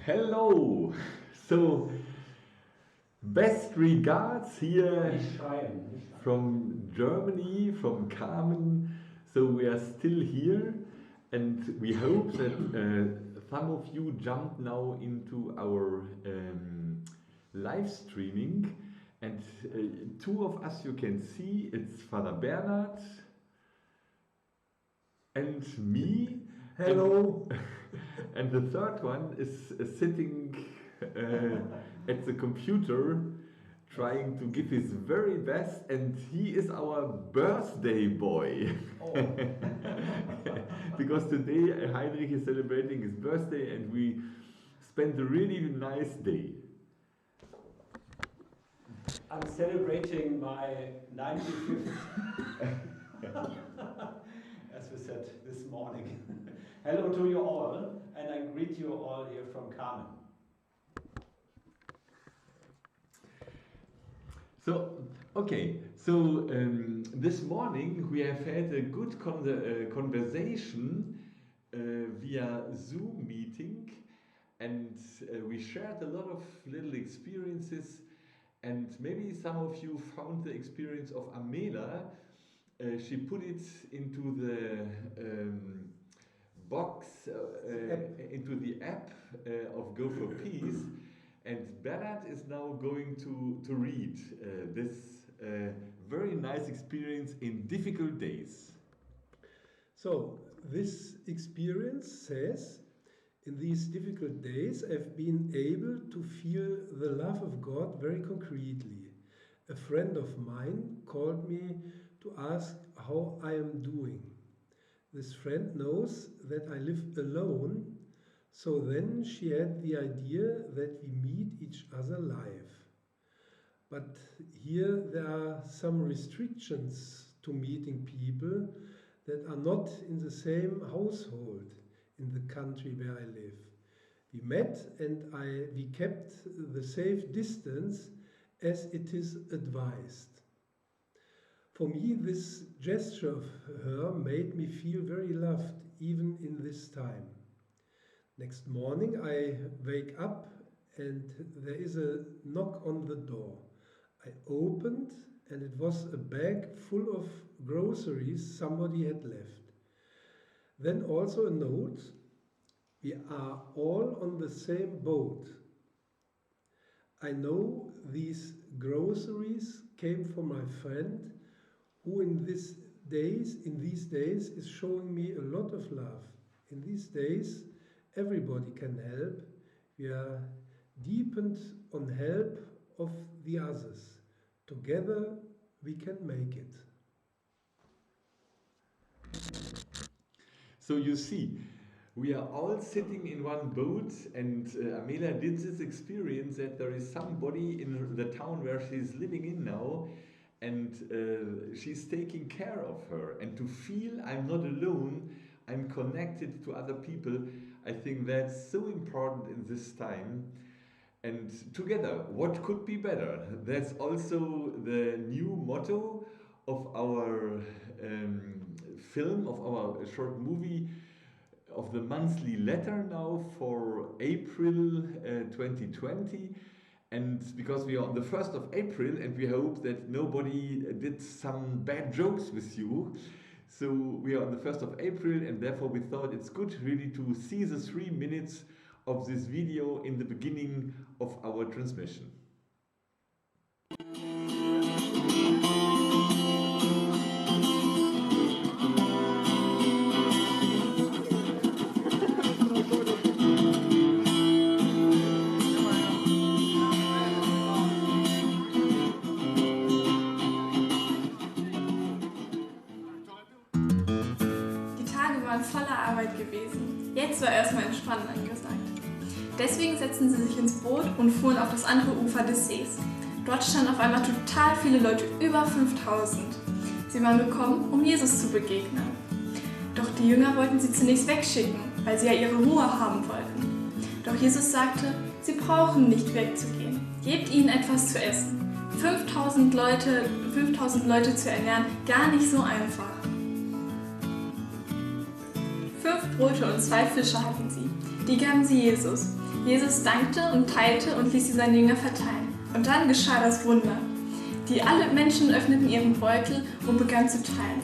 Hello! So, best regards here from Germany, from Carmen. So we are still here and we hope that some of you jump now into our live streaming. And two of us you can see, it's Father Bernhard and me. Hello! And the third one is sitting at the computer trying to give his very best, and he is our birthday boy. Oh. Because today Heinrich is celebrating his birthday and we spent a really nice day. I'm celebrating my 95th, as we said this morning. Hello to you all, and I greet you all here from Carmen. So, okay, so this morning we have had a good conversation via Zoom meeting, and we shared a lot of little experiences, and maybe some of you found the experience of Amela. She put it into the box, into the app of Go4peace, and Bernhard is now going to read this very nice experience in difficult days. So, this experience says, in these difficult days I've been able to feel the love of God very concretely. A friend of mine called me to ask how I am doing. This friend knows that I live alone, so then she had the idea that we meet each other live. But here there are some restrictions to meeting people that are not in the same household in the country where I live. We met and we kept the safe distance as it is advised. For me, this gesture of her made me feel very loved, even in this time. Next morning I wake up and there is a knock on the door. I opened and it was a bag full of groceries somebody had left. Then also a note: we are all on the same boat. I know these groceries came from my friend, who in these days is showing me a lot of love. In these days, everybody can help. We are dependent on help of the others. Together, we can make it. So you see, we are all sitting in one boat, and Amela did this experience that there is somebody in the town where she's living in now, and she's taking care of her. And to feel I'm not alone, I'm connected to other people, I think that's so important in this time. And together, what could be better? That's also the new motto of our film, of our short movie, of the monthly letter now for April 2020. And because we are on the 1st of April and we hope that nobody did some bad jokes with you. So we are on the 1st of April, and therefore we thought it's good really to see the 3 minutes of this video in the beginning of our transmission. Voller Arbeit gewesen. Jetzt war erstmal Entspannen angesagt. Deswegen setzten sie sich ins Boot und fuhren auf das andere Ufer des Sees. Dort standen auf einmal total viele Leute, über 5000. Sie waren gekommen, um Jesus zu begegnen. Doch die Jünger wollten sie zunächst wegschicken, weil sie ja ihre Ruhe haben wollten. Doch Jesus sagte, sie brauchen nicht wegzugehen. Gebt ihnen etwas zu essen. 5000 Leute zu ernähren, gar nicht so einfach. 5 Brote und 2 Fische hatten sie. Die gaben sie Jesus. Jesus dankte und teilte und ließ sie seinen Jünger verteilen. Und dann geschah das Wunder. Die alle Menschen öffneten ihren Beutel und begannen zu teilen.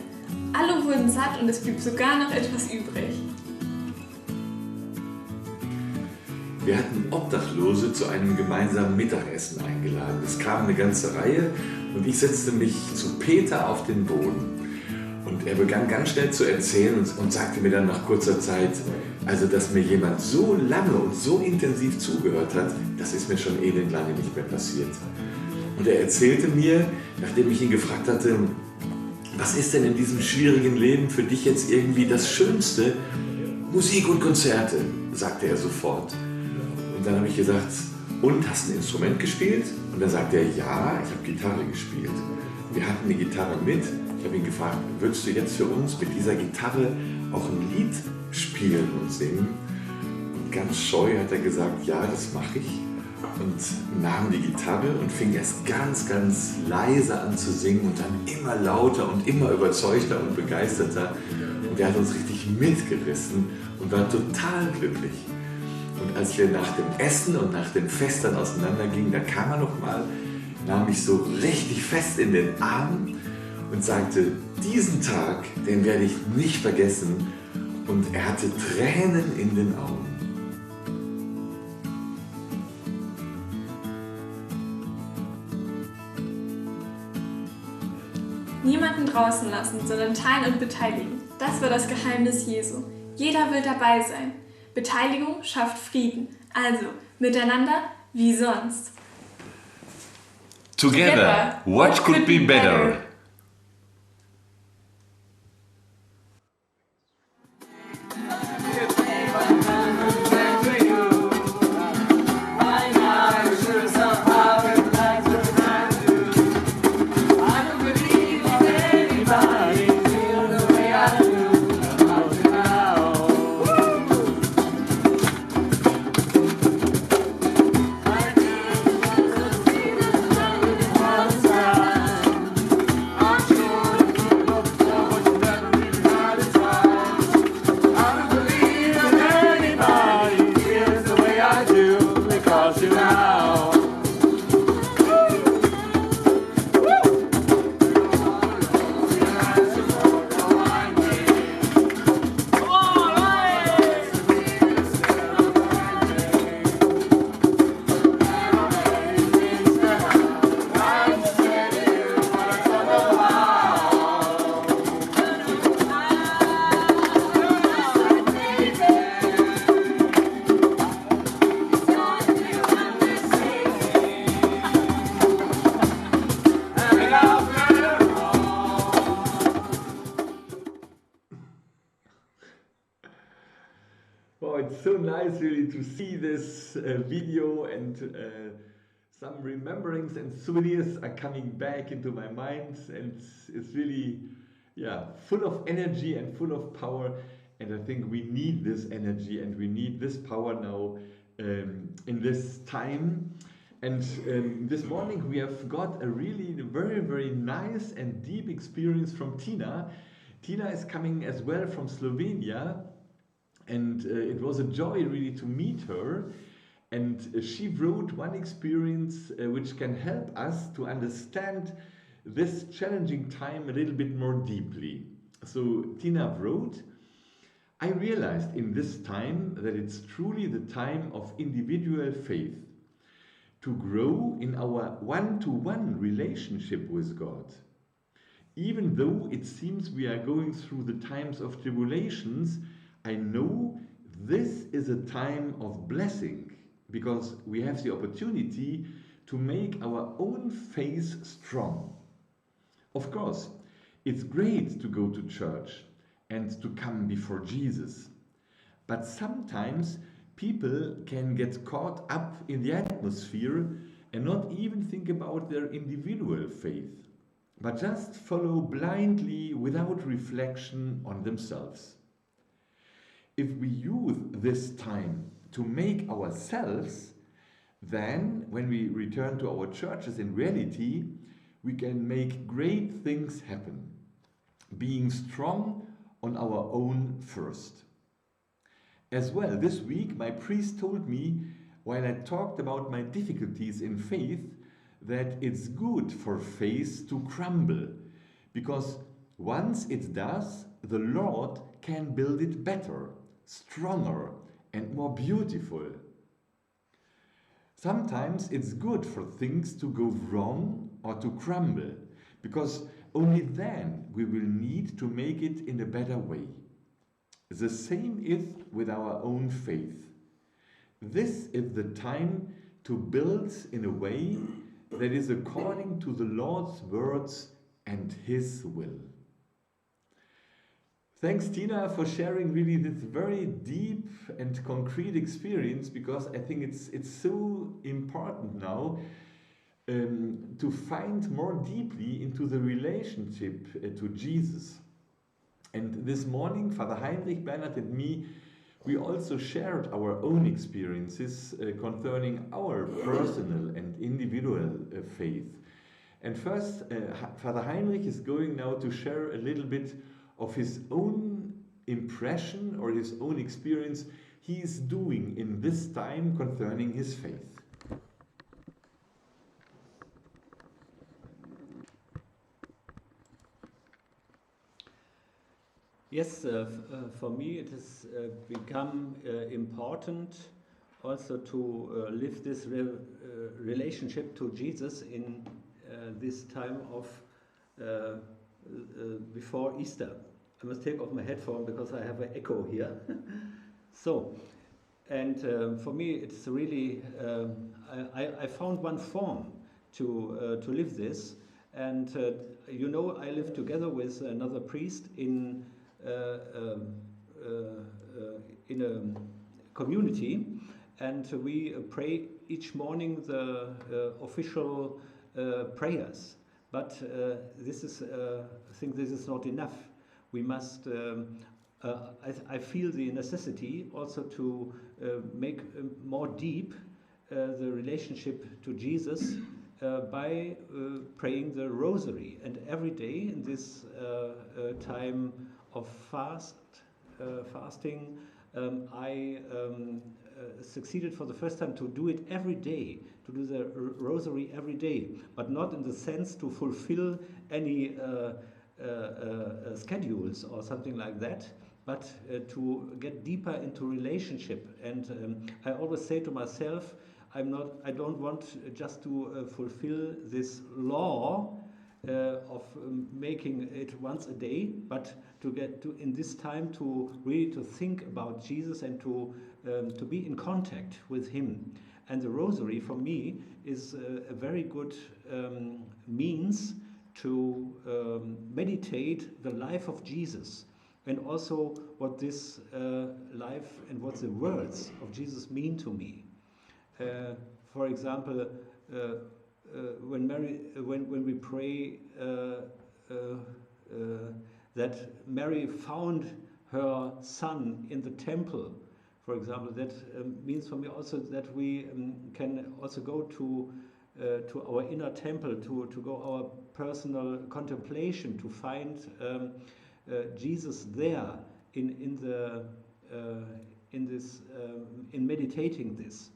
Alle wurden satt und es blieb sogar noch etwas übrig. Wir hatten Obdachlose zu einem gemeinsamen Mittagessen eingeladen. Es kam eine ganze Reihe und ich setzte mich zu Peter auf den Boden. Und er begann ganz schnell zu erzählen und sagte mir dann nach kurzer Zeit, also dass mir jemand so lange und so intensiv zugehört hat, das ist mir schon elendlange nicht mehr passiert. Und er erzählte mir, nachdem ich ihn gefragt hatte, was ist denn in diesem schwierigen Leben für dich jetzt irgendwie das Schönste? Musik und Konzerte, sagte er sofort. Und dann habe ich gesagt, und hast du ein Instrument gespielt? Und dann sagte er, ja, ich habe Gitarre gespielt. Wir hatten die Gitarre mit. Ich habe ihn gefragt, würdest du jetzt für uns mit dieser Gitarre auch ein Lied spielen und singen? Und ganz scheu hat er gesagt, ja, das mache ich. Und nahm die Gitarre und fing erst ganz, ganz leise an zu singen und dann immer lauter und immer überzeugter und begeisterter. Und er hat uns richtig mitgerissen und war total glücklich. Und als wir nach dem Essen und nach dem Fest dann auseinandergingen, da kam er nochmal, nahm mich so richtig fest in den Arm und sagte, diesen Tag, den werde ich nicht vergessen. Und er hatte Tränen in den Augen. Niemanden draußen lassen, sondern teilen und beteiligen. Das war das Geheimnis Jesu. Jeder will dabei sein. Beteiligung schafft Frieden. Also, miteinander wie sonst. Together, what could be better? Wow, it's so nice really to see this video and some rememberings and souvenirs are coming back into my mind, and it's really full of energy and full of power, and I think we need this energy and we need this power now in this time. And this morning we have got a really very, very nice and deep experience from Tina. Tina is coming as well from Slovenia, and it was a joy really to meet her. And she wrote one experience which can help us to understand this challenging time a little bit more deeply. So Tina wrote, I realized in this time that it's truly the time of individual faith, to grow in our one-to-one relationship with God. Even though it seems we are going through the times of tribulations, I know this is a time of blessing, because we have the opportunity to make our own faith strong. Of course, it's great to go to church and to come before Jesus, but sometimes people can get caught up in the atmosphere and not even think about their individual faith, but just follow blindly without reflection on themselves. If we use this time to make ourselves, then when we return to our churches in reality, we can make great things happen, being strong on our own first. As well, this week my priest told me while I talked about my difficulties in faith, that it's good for faith to crumble, because once it does, the Lord can build it better, stronger, and more beautiful. Sometimes it's good for things to go wrong or to crumble, because only then we will need to make it in a better way. The same is with our own faith. This is the time to build in a way that is according to the Lord's words and His will. Thanks, Tina, for sharing really this very deep and concrete experience, because I think it's so important now to find more deeply into the relationship to Jesus. And this morning, Father Heinrich, Bernhard and me, we also shared our own experiences concerning our personal and individual faith. And first, Father Heinrich is going now to share a little bit of his own impression or his own experience he is doing in this time concerning his faith. Yes, for me it has become important also to live this relationship to Jesus in this time of before Easter. I must take off my headphone because I have an echo here. So, and for me it's really, I found one form to live this, and you know, I live together with another priest in a community, and we pray each morning the official prayers. But this is, I think this is not enough. We must, I feel the necessity also to make more deep the relationship to Jesus by praying the rosary. And every day in this time of fasting, I succeeded for the first time to do it every day, to do the rosary every day, but not in the sense to fulfill any schedules or something like that, but to get deeper into relationship. And I always say to myself, I don't want just to fulfill this law of making it once a day, but to get to in this time to really to think about Jesus and to be in contact with Him. And the rosary for me is a very good means to meditate the life of Jesus, and also what this life and what the words of Jesus mean to me. For example, when we pray that Mary found her son in the temple, for example, that means for me also that we can also go to our inner temple, to go our personal contemplation, to find Jesus there in meditating this.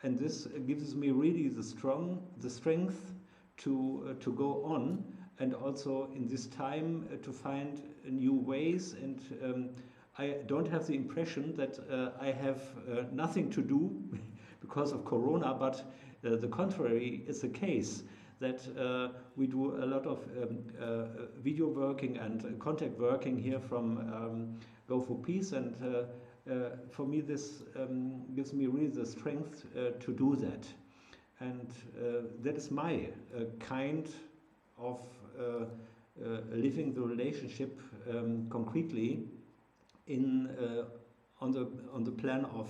And this gives me really the strength to go on, and also in this time to find new ways. And I don't have the impression that I have nothing to do because of Corona, but the contrary is the case, that we do a lot of video working and contact working here from go4peace, and for me this gives me really the strength to do that. And that is my kind of living the relationship concretely in on the plan of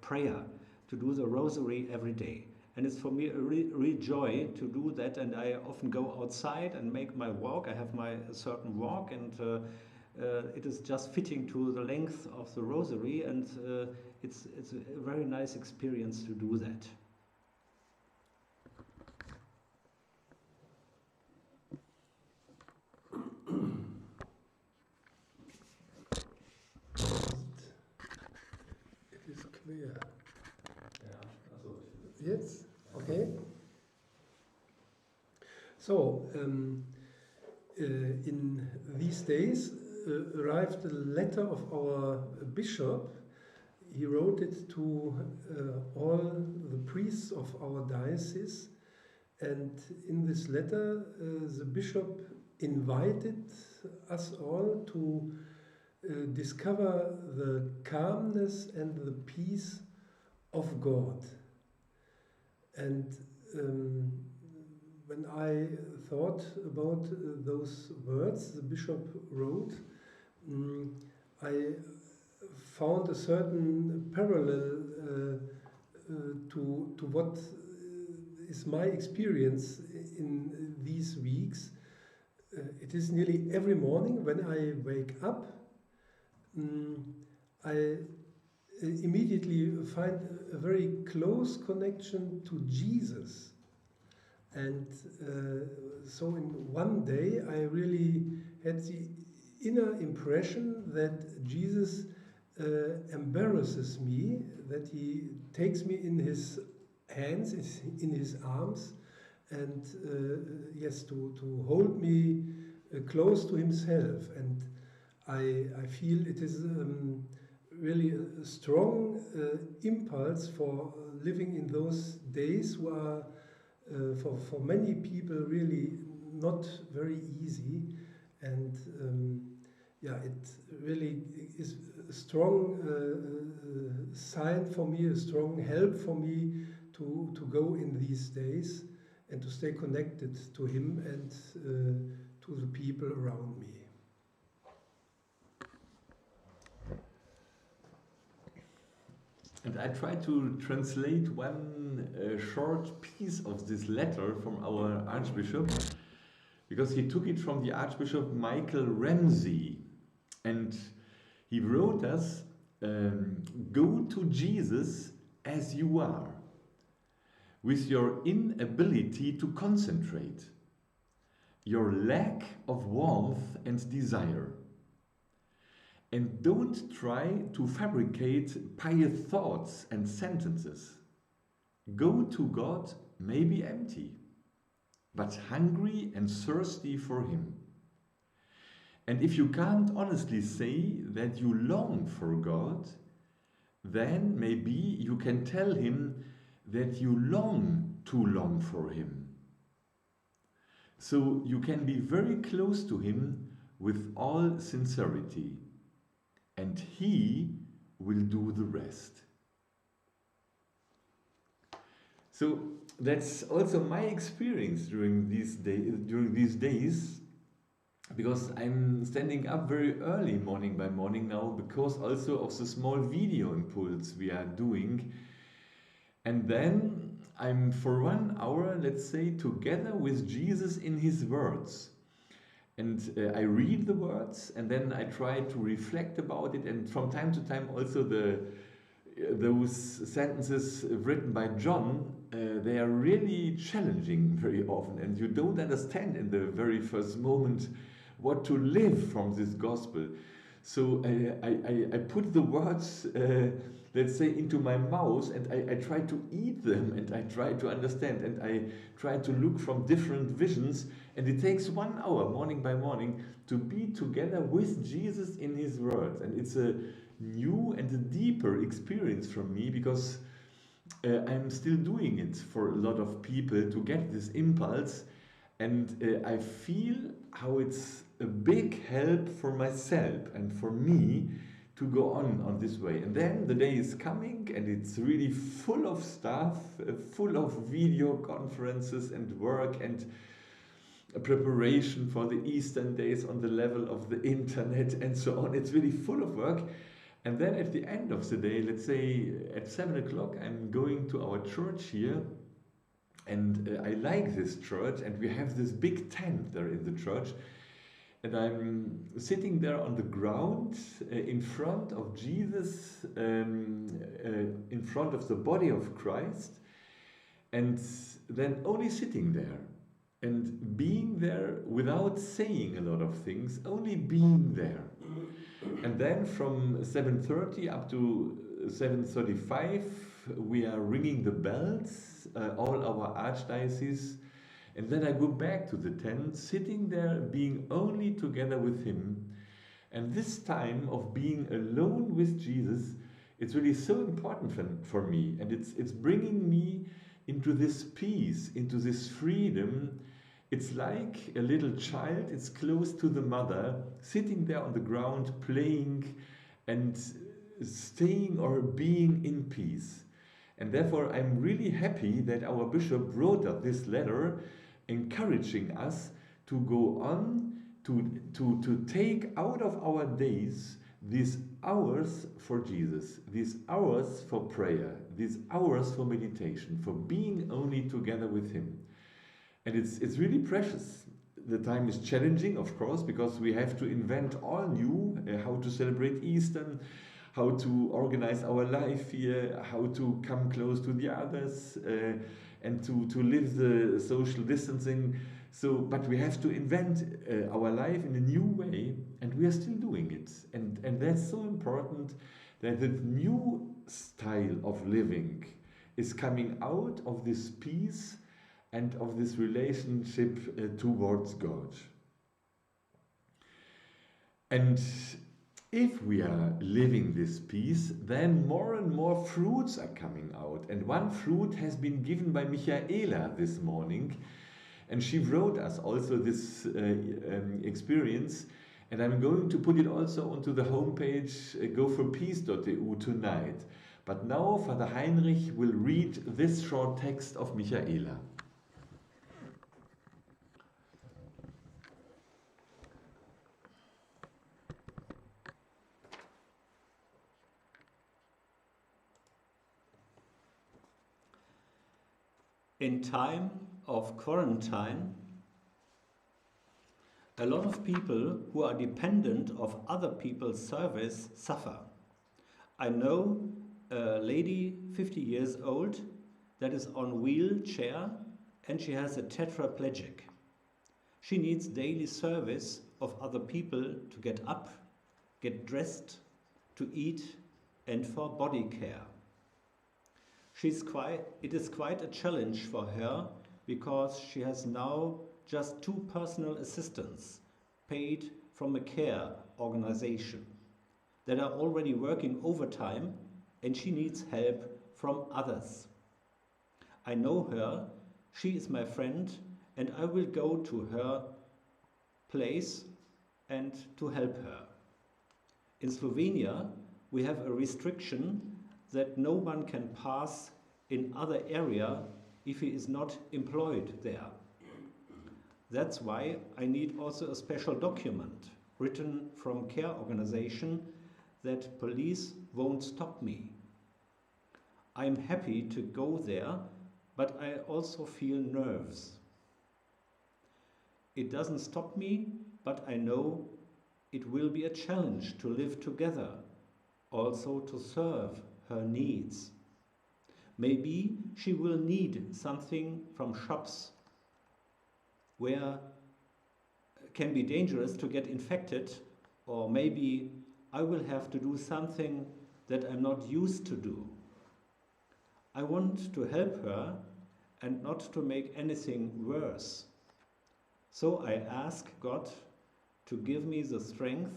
prayer, to do the rosary every day. And it's for me a real joy to do that. And I often go outside and make my walk. I have my certain walk, and it is just fitting to the length of the rosary, and it's a very nice experience to do that. It is clear. Yes, okay. So, in these days arrived a letter of our bishop. He wrote it to all the priests of our diocese, and in this letter the bishop invited us all to discover the calmness and the peace of God. And when I thought about those words the bishop wrote, I found a certain parallel to what is my experience in these weeks. It is nearly every morning when I wake up, I immediately find a very close connection to Jesus. And so in one day I really had the inner impression that Jesus embarrasses me, that he takes me in his hands, in his arms, and yes, to hold me close to himself. And I feel it is really a strong impulse for living in those days who are for many people really not very easy. And yeah, it really is a strong sign for me, a strong help for me to go in these days and to stay connected to him and to the people around me. And I try to translate one short piece of this letter from our Archbishop, because he took it from the Archbishop Michael Ramsey, and he wrote us, go to Jesus as you are, with your inability to concentrate, your lack of warmth and desire. And don't try to fabricate pious thoughts and sentences. Go to God maybe empty, but hungry and thirsty for him. And if you can't honestly say that you long for God, then maybe you can tell him that you long for him. So you can be very close to him with all sincerity, and he will do the rest. So that's also my experience during these days, because I'm standing up very early morning by morning now, because also of the small video impulse we are doing. And then I'm for 1 hour, let's say, together with Jesus in his words. And I read the words, and then I try to reflect about it, and from time to time also those sentences written by John, they are really challenging very often, and you don't understand in the very first moment what to live from this gospel. So I put the words, let's say, into my mouth, and I try to eat them, and I try to understand, and I try to look from different visions. And it takes 1 hour, morning by morning, to be together with Jesus in his words. And it's a new and a deeper experience for me, because I'm still doing it for a lot of people to get this impulse. And I feel how it's a big help for myself and for me to go on this way. And then the day is coming, and it's really full of stuff, full of video conferences and work and preparation for the Eastern days on the level of the internet and so on. It's really full of work. And then at the end of the day, let's say at 7 o'clock, I'm going to our church here. And I like this church, and we have this big tent there in the church. And I'm sitting there on the ground in front of Jesus, in front of the body of Christ, and then only sitting there and being there without saying a lot of things, only being there. And then from 7:30 up to 7:35, we are ringing the bells, all our archdiocese, and then I go back to the tent, sitting there, being only together with him. And this time of being alone with Jesus, it's really so important for me, and it's bringing me into this peace, into this freedom. It's like a little child, it's close to the mother, sitting there on the ground, playing and staying or being in peace. And therefore, I'm really happy that our bishop wrote us this letter, encouraging us to go on, to take out of our days these hours for Jesus, these hours for prayer, these hours for meditation, for being only together with him. And it's really precious. The time is challenging, of course, because we have to invent all new, how to celebrate Easter, how to organize our life here, how to come close to the others, and to live the social distancing. So, but we have to invent our life in a new way, and we are still doing it. And that's so important, that the new style of living is coming out of this peace and of this relationship towards God. And if we are living this peace, then more and more fruits are coming out. And one fruit has been given by Michaela this morning, and she wrote us also this experience, and I'm going to put it also onto the homepage go4peace.eu tonight. But now Father Heinrich will read this short text of Michaela. In time of quarantine, a lot of people who are dependent of other people's service suffer. I know a lady 50 years old that is on wheelchair and she has a tetraplegic. She needs daily service of other people to get up, get dressed, to eat, and for body care. It is quite a challenge for her because she has now just 2 personal assistants paid from a care organization that are already working overtime, and she needs help from others. I know her, she is my friend, and I will go to her place and to help her. In Slovenia, we have a restriction that no one can pass in other area if he is not employed there. That's why I need also a special document written from care organization that police won't stop me. I'm happy to go there, but I also feel nerves. It doesn't stop me, but I know it will be a challenge to live together, also to serve her needs. Maybe she will need something from shops where it can be dangerous to get infected, or maybe I will have to do something that I'm not used to do. I want to help her and not to make anything worse. So I ask God to give me the strength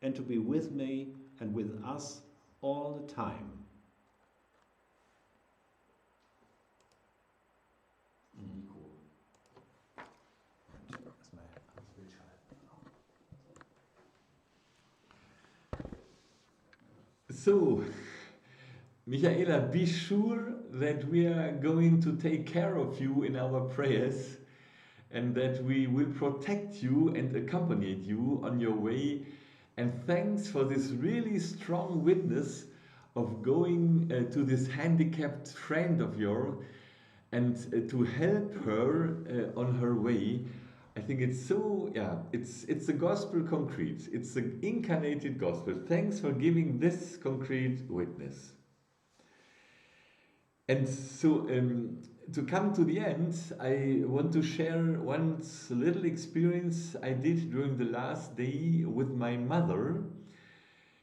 and to be with me and with us all the time. So, Michaela, be sure that we are going to take care of you in our prayers, and that we will protect you and accompany you on your way. And thanks for this really strong witness of going to this handicapped friend of yours and to help her on her way. I think it's so, it's a gospel concrete. It's an incarnated gospel. Thanks for giving this concrete witness. And so, to come to the end, I want to share one little experience I did during the last day with my mother,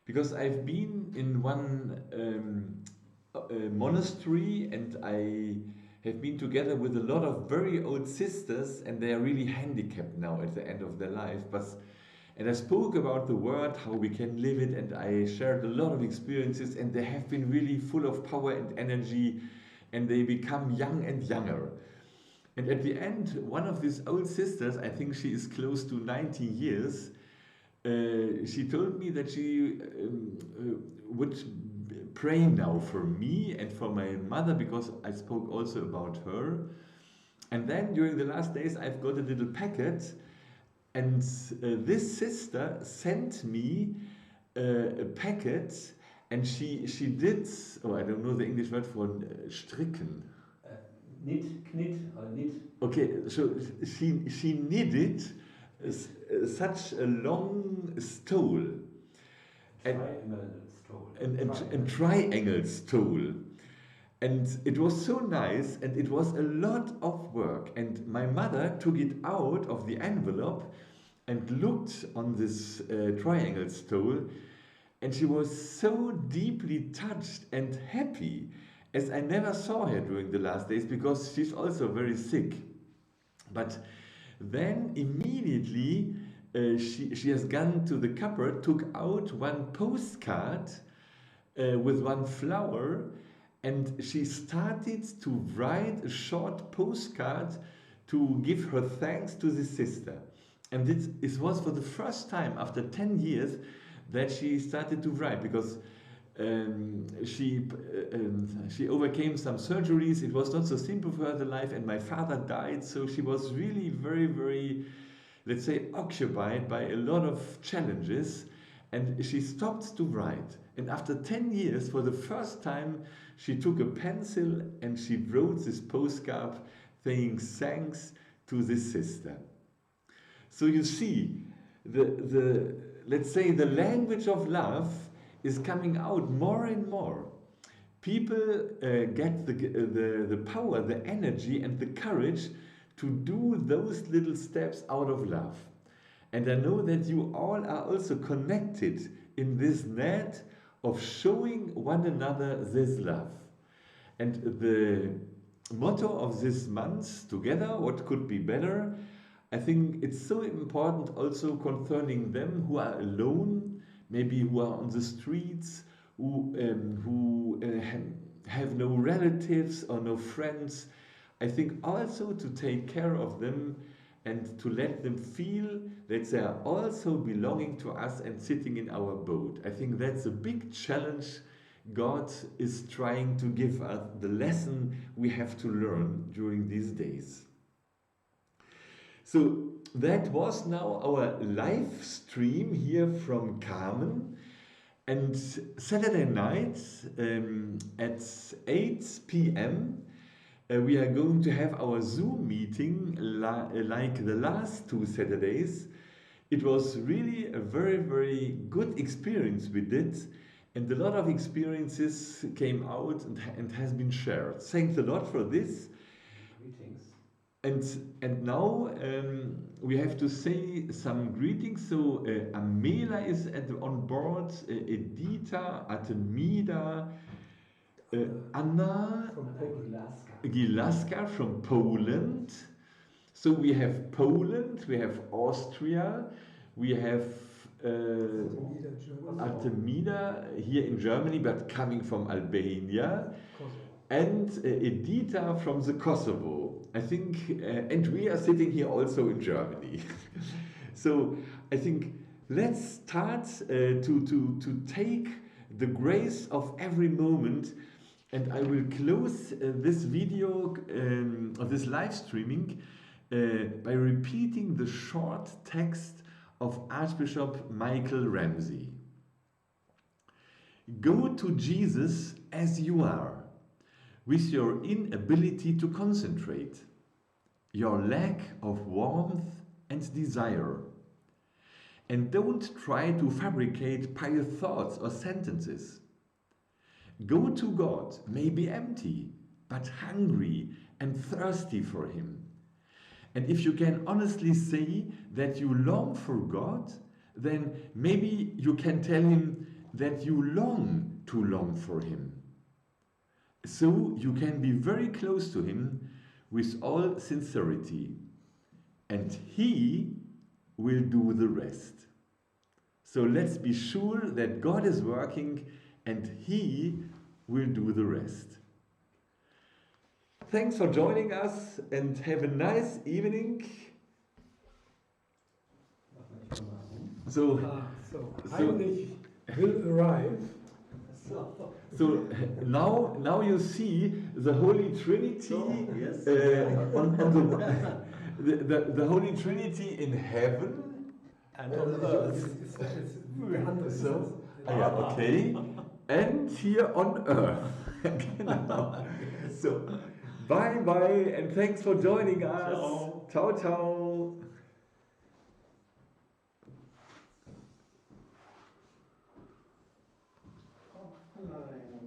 because I've been in one monastery, and I have been together with a lot of very old sisters, and they are really handicapped now at the end of their life. And I spoke about the word, how we can live it, and I shared a lot of experiences, and they have been really full of power and energy, and they become young and younger. And at the end, one of these old sisters, I think she is close to 90 years, she told me that she would pray now for me and for my mother, because I spoke also about her. And then during the last days, I've got a little packet, and this sister sent me a packet, and she did, oh, I don't know the English word for stricken. Knit or knit. Okay, so she knitted such a long stole. And triangle stole. And it was so nice, and it was a lot of work. And my mother took it out of the envelope and looked on this triangle stole, and she was so deeply touched and happy, as I never saw her during the last days, because she's also very sick. But then immediately she has gone to the cupboard, took out one postcard with one flower, and she started to write a short postcard to give her thanks to the sister. And it was for the first time after 10 years that she started to write, because she overcame some surgeries. It was not so simple for her, the life, and my father died, so she was really very, very, let's say, occupied by a lot of challenges, and she stopped to write. And after 10 years, for the first time, she took a pencil and she wrote this postcard saying thanks to this sister. So you see, let's say the language of love is coming out more and more. People get the power, the energy, and the courage to do those little steps out of love. And I know that you all are also connected in this net of showing one another this love. And the motto of this month, together, what could be better? I think it's so important also concerning them who are alone, maybe who are on the streets, who have no relatives or no friends. I think also to take care of them and to let them feel that they are also belonging to us and sitting in our boat. I think that's a big challenge God is trying to give us, the lesson we have to learn during these days. So that was now our live stream here from Carmen. And Saturday night at 8 p.m. We are going to have our Zoom meeting like the last 2 Saturdays. It was really a very, very good experience we did, and a lot of experiences came out and has been shared. Thanks a lot for this. Greetings. And now we have to say some greetings. So Amela is on board, Edita, Artemida, Anna, From Poland. Gilaska from Poland. So we have Poland, we have Austria, we have Artemida here in Germany, but coming from Albania, and Edita from the Kosovo. I think, and we are sitting here also in Germany. So I think let's start to take the grace of every moment. And I will close this video of this live streaming by repeating the short text of Archbishop Michael Ramsey. Go to Jesus as you are, with your inability to concentrate, your lack of warmth and desire. And don't try to fabricate pious thoughts or sentences. Go to God, maybe empty, but hungry and thirsty for Him. And if you can honestly say that you long for God, then maybe you can tell Him that you long for Him. So you can be very close to Him with all sincerity, and He will do the rest. So let's be sure that God is working and He will do the rest. Thanks for joining us and have a nice evening. So Heinrich will arrive. So now you see the Holy Trinity Yes. on the Holy Trinity in heaven. And on earth. So, okay, and here on earth. Genau. So, bye bye, and thanks for joining us. Ciao, ciao. Nein.